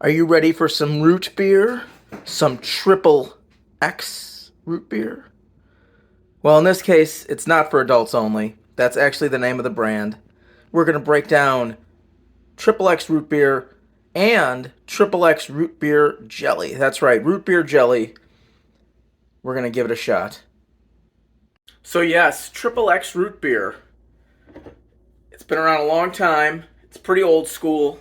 Are you ready for some root beer? Some Triple-XXX root beer? Well, in this case, it's not for adults only. That's actually the name of the brand. We're going to break down Triple-XXX root beer and Triple-XXX root beer jelly. That's right, root beer jelly. We're going to give it a shot. So yes, Triple-XXX root beer. It's been around a long time. It's pretty old school.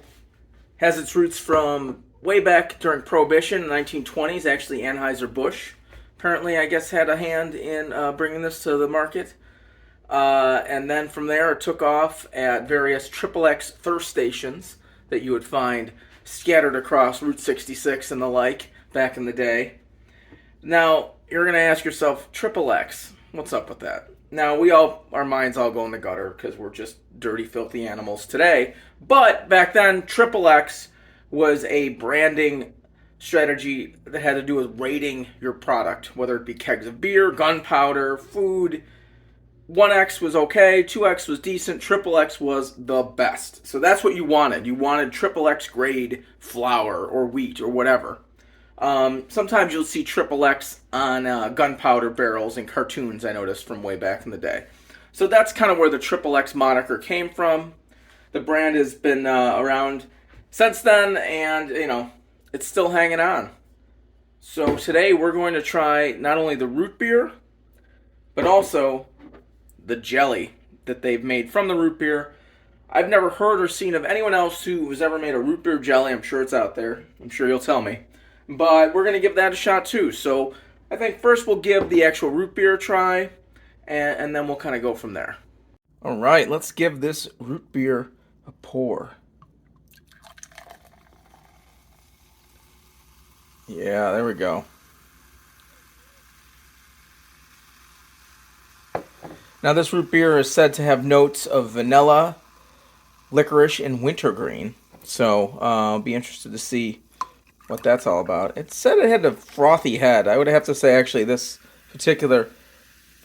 Has its roots from way back during Prohibition in the 1920s. Actually, Anheuser-Busch apparently, I guess, had a hand in bringing this to the market. And then from there, it took off at various Triple-XXX thirst stations that you would find scattered across Route 66 and the like back in the day. Now, you're going to ask yourself, Triple-XXX, what's up with that? Now, our minds all go in the gutter because we're just dirty, filthy animals today. But back then, Triple-XXX was a branding strategy that had to do with rating your product, whether it be kegs of beer, gunpowder, food. 1X was okay, 2X was decent, Triple-XXX was the best. So that's what you wanted. You wanted Triple-XXX grade flour or wheat or whatever. Sometimes you'll see Triple-XXX on gunpowder barrels in cartoons, I noticed, from way back in the day. So that's kind of where the Triple-XXX moniker came from. The brand has been around since then, and, it's still hanging on. So today we're going to try not only the root beer, but also the jelly that they've made from the root beer. I've never heard or seen of anyone else who has ever made a root beer jelly. I'm sure it's out there. I'm sure you'll tell me. But we're going to give that a shot too. So I think first we'll give the actual root beer a try, and then we'll kind of go from there. All right, let's give this root beer a pour. Yeah, there we go. Now this root beer is said to have notes of vanilla, licorice, and wintergreen. So I'll be interested to see what that's all about. It said it had a frothy head. I would have to say, actually, this particular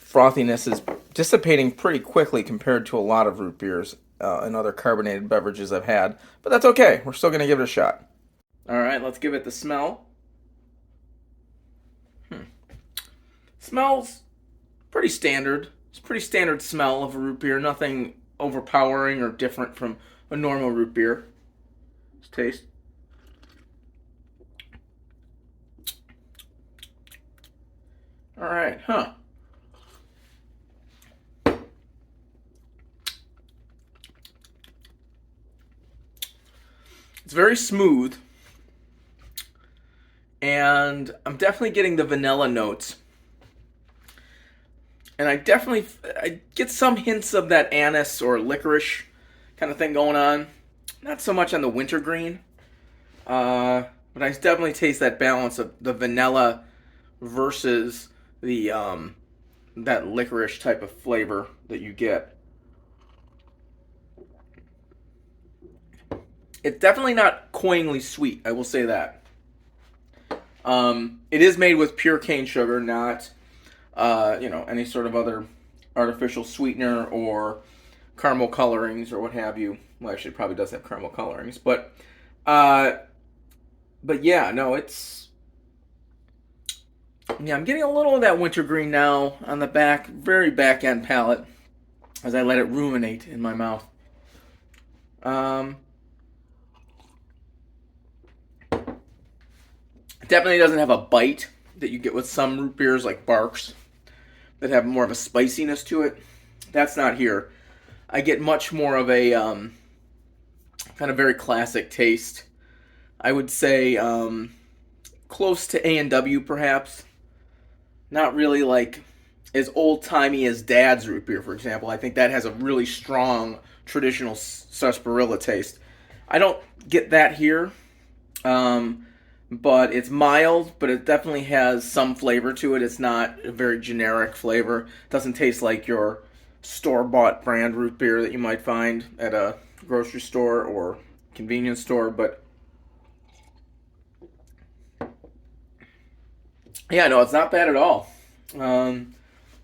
frothiness is dissipating pretty quickly compared to a lot of root beers and other carbonated beverages I've had. But that's okay. We're still going to give it a shot. All right, let's give it the smell. Smells pretty standard. It's a pretty standard smell of a root beer. Nothing overpowering or different from a normal root beer. Let's taste. All right, It's very smooth, and I'm definitely getting the vanilla notes. And I get some hints of that anise or licorice kind of thing going on. Not so much on the wintergreen, but I definitely taste that balance of the vanilla versus the that licorice type of flavor that you get. It's definitely not cloyingly sweet, I will say that. It is made with pure cane sugar, not any sort of other artificial sweetener or caramel colorings or what have you. Well, actually, it probably does have caramel colorings, but yeah, no, I'm getting a little of that wintergreen now on the very back end palate as I let it ruminate in my mouth. It definitely doesn't have a bite that you get with some root beers like Barks that have more of a spiciness to it. That's not here. I get much more of a kind of very classic taste. I would say close to A&W perhaps. Not really like as old-timey as Dad's root beer, for example. I think that has a really strong traditional sarsaparilla taste. I don't get that here. But it's mild, but it definitely has some flavor to it. It's not a very generic flavor. It doesn't taste like your store-bought brand root beer that you might find at a grocery store or convenience store. But yeah, no, it's not bad at all.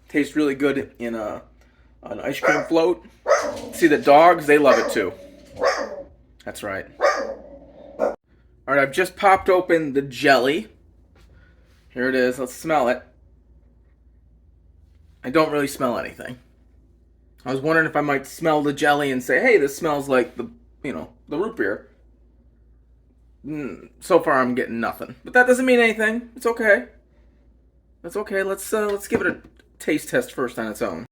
Tastes really good in an ice cream float. See the dogs, they love it too. That's right. All right, I've just popped open the jelly. Here it is. Let's smell it. I don't really smell anything. I was wondering if I might smell the jelly and say, "Hey, this smells like the root beer." So far, I'm getting nothing, but that doesn't mean anything. It's okay. That's okay. Let's give it a taste test first on its own.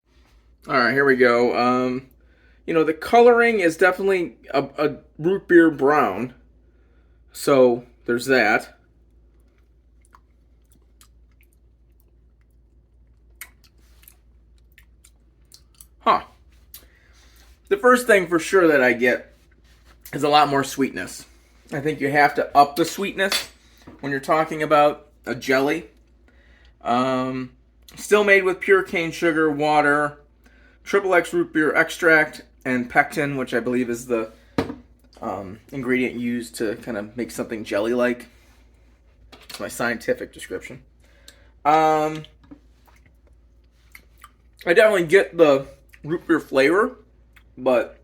All right, here we go. The coloring is definitely a root beer brown. So there's that. Huh. The first thing for sure that I get is a lot more sweetness. I think you have to up the sweetness when you're talking about a jelly. Still made with pure cane sugar, water, Triple-XXX root beer extract, and pectin, which I believe is the ingredient used to kind of make something jelly-like. That's my scientific description. I definitely get the root beer flavor, but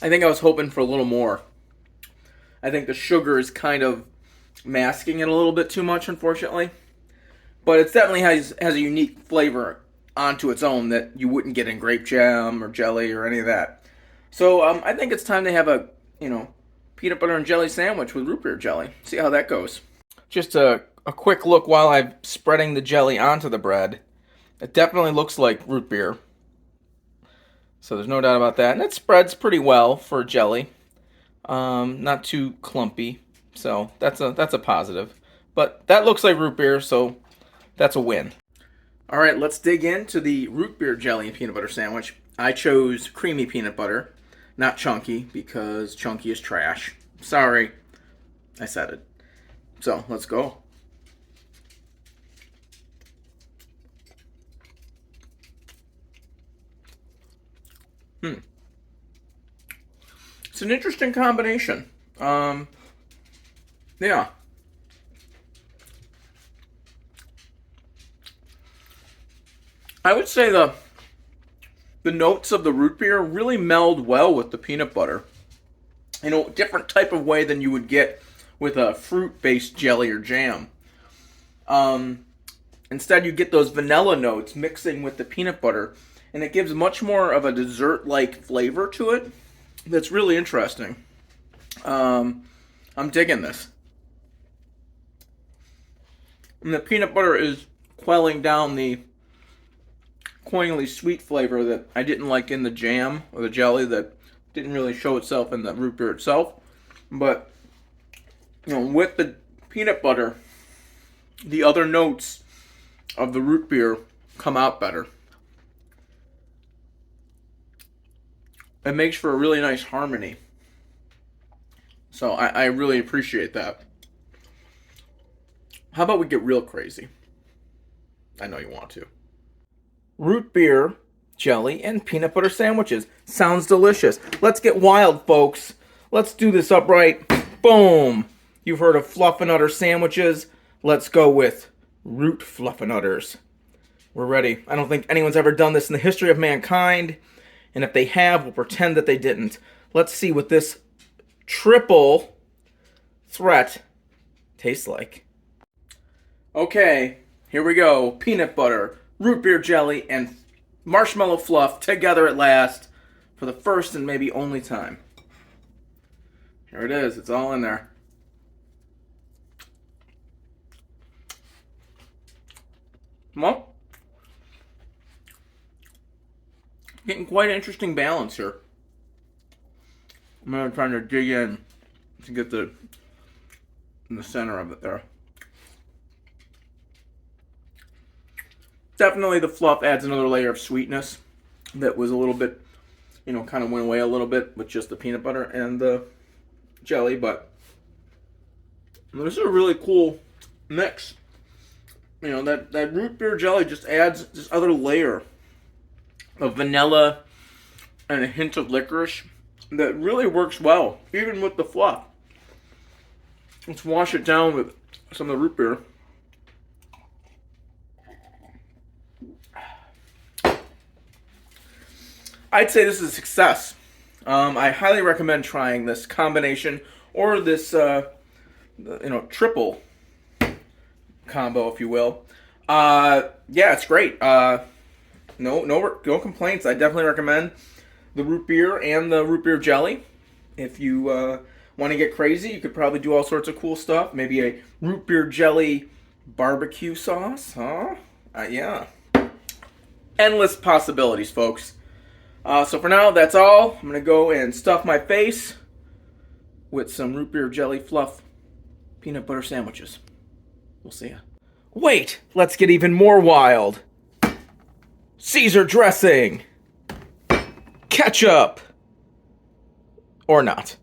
I think I was hoping for a little more. I think the sugar is kind of masking it a little bit too much, unfortunately. But it definitely has a unique flavor onto its own that you wouldn't get in grape jam or jelly or any of that. So I think it's time to have a peanut butter and jelly sandwich with root beer jelly. See how that goes. Just a quick look while I'm spreading the jelly onto the bread. It definitely looks like root beer. So there's no doubt about that. And it spreads pretty well for jelly. Not too clumpy. So that's a positive. But that looks like root beer, so that's a win. All right, let's dig into the root beer jelly and peanut butter sandwich. I chose creamy peanut butter, not chunky, because chunky is trash. Sorry, I said it. So let's go. It's an interesting combination. Yeah. I would say the notes of the root beer really meld well with the peanut butter. In a different type of way than you would get with a fruit-based jelly or jam. Instead, you get those vanilla notes mixing with the peanut butter, and it gives much more of a dessert-like flavor to it. That's really interesting. I'm digging this. And the peanut butter is quelling down the cloyingly sweet flavor that I didn't like in the jam or the jelly that didn't really show itself in the root beer itself. But with the peanut butter, the other notes of the root beer come out better. It makes for a really nice harmony. So I really appreciate that. How about we get real crazy? I know you want to. Root beer, jelly, and peanut butter sandwiches. Sounds delicious. Let's get wild, folks. Let's do this upright. Boom. You've heard of Fluffernutter sandwiches. Let's go with root Fluffernutters. We're ready. I don't think anyone's ever done this in the history of mankind. And if they have, we'll pretend that they didn't. Let's see what this triple threat tastes like. Okay, here we go. Peanut butter, root beer jelly, and marshmallow fluff together at last for the first and maybe only time. Here it is. It's all in there. Well, getting quite an interesting balance here. I'm really trying to dig in to get in the center of it there. Definitely the fluff adds another layer of sweetness that was a little bit, kind of went away a little bit with just the peanut butter and the jelly, but this is a really cool mix. That root beer jelly just adds this other layer of vanilla and a hint of licorice that really works well, even with the fluff. Let's wash it down with some of the root beer. I'd say this is a success. I highly recommend trying this combination or this triple combo, if you will. Yeah, it's great. No complaints. I definitely recommend the root beer and the root beer jelly. If you want to get crazy, you could probably do all sorts of cool stuff. Maybe a root beer jelly barbecue sauce, huh? Yeah. Endless possibilities, folks. So for now, that's all. I'm going to go and stuff my face with some root beer jelly fluff peanut butter sandwiches. We'll see ya. Wait, let's get even more wild. Caesar dressing. Ketchup. Or not.